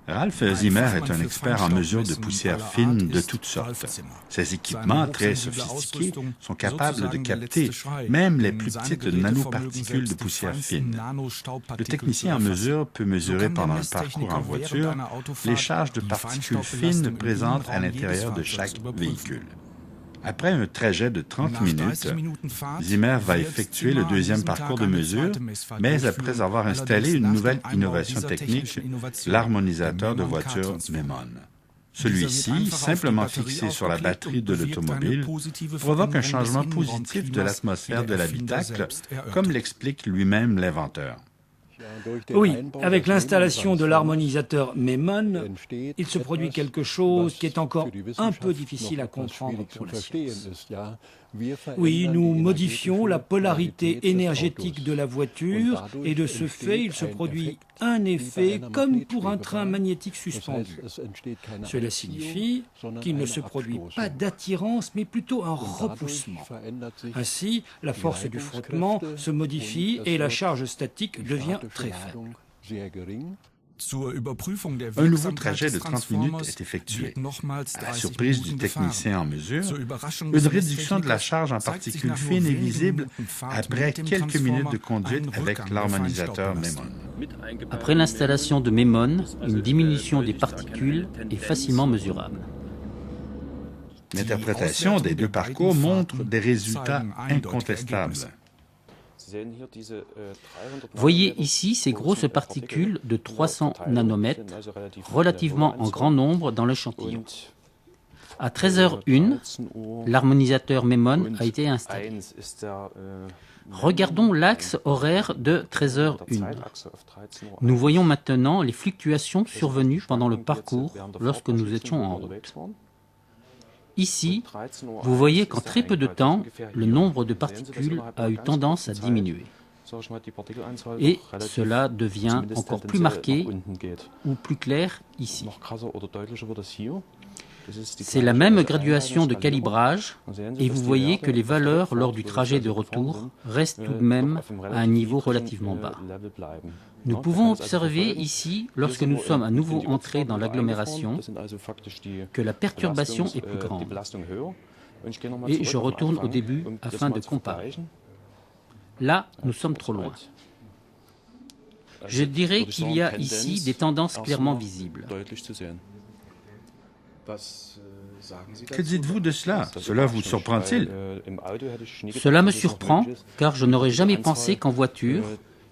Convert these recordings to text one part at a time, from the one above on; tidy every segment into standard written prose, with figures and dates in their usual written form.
Ralph Zimmer est un expert en mesure de poussière fine de toutes sortes. Ses équipements très sophistiqués sont capables de capter même les plus petites nanoparticules de poussière fine. Le technicien en mesure peut mesurer pendant un parcours en voiture les charges de particules fines présentes à l'intérieur de chaque véhicule. Après un trajet de 30 minutes, Zimmer va effectuer le deuxième parcours de mesure, mais après avoir installé une nouvelle innovation technique, l'harmonisateur de voiture Memon. Celui-ci, simplement fixé sur la batterie de l'automobile, provoque un changement positif de l'atmosphère de l'habitacle, comme l'explique lui-même l'inventeur. Oui, avec l'installation de l'harmonisateur Memon, il se produit quelque chose qui est encore un peu difficile à comprendre pour la science. Oui, nous modifions la polarité énergétique de la voiture et de ce fait, il se produit un effet comme pour un train magnétique suspendu. Cela signifie qu'il ne se produit pas d'attirance, mais plutôt un repoussement. Ainsi, la force du frottement se modifie et la charge statique devient très faible. Un nouveau trajet de 30 minutes est effectué. À la surprise du technicien en mesure, une réduction de la charge en particules fines est visible après quelques minutes de conduite avec l'harmonisateur Memon. Après l'installation de Memon, une diminution des particules est facilement mesurable. L'interprétation des deux parcours montre des résultats incontestables. Voyez ici ces grosses particules de 300 nanomètres, relativement en grand nombre dans l'échantillon. À 13h01, l'harmonisateur Memon a été installé. Regardons l'axe horaire de 13h01. Nous voyons maintenant les fluctuations survenues pendant le parcours lorsque nous étions en route. Ici, vous voyez qu'en très peu de temps, le nombre de particules a eu tendance à diminuer. Et cela devient encore plus marqué ou plus clair ici. C'est la même graduation de calibrage et vous voyez que les valeurs lors du trajet de retour restent tout de même à un niveau relativement bas. Nous pouvons observer ici, lorsque nous sommes à nouveau entrés dans l'agglomération, que la perturbation est plus grande. Et je retourne au début afin de comparer. Là, nous sommes trop loin. Je dirais qu'il y a ici des tendances clairement visibles. Que dites-vous de cela? Cela vous surprend-il? Cela me surprend, car je n'aurais jamais pensé qu'en voiture,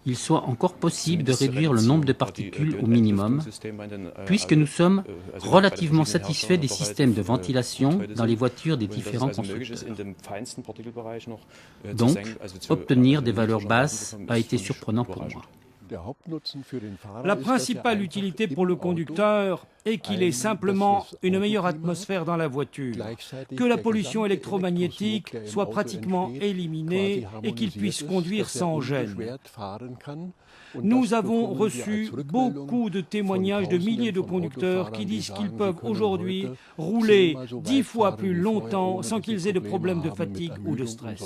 il soit encore possible de réduire le nombre de particules au minimum, puisque nous sommes relativement satisfaits des systèmes de ventilation dans les voitures des différents constructeurs. Donc, obtenir des valeurs basses a été surprenant pour moi. La principale utilité pour le conducteur est qu'il ait simplement une meilleure atmosphère dans la voiture, que la pollution électromagnétique soit pratiquement éliminée et qu'il puisse conduire sans gêne. Nous avons reçu beaucoup de témoignages de milliers de conducteurs qui disent qu'ils peuvent aujourd'hui rouler 10 fois plus longtemps sans qu'ils aient de problèmes de fatigue ou de stress.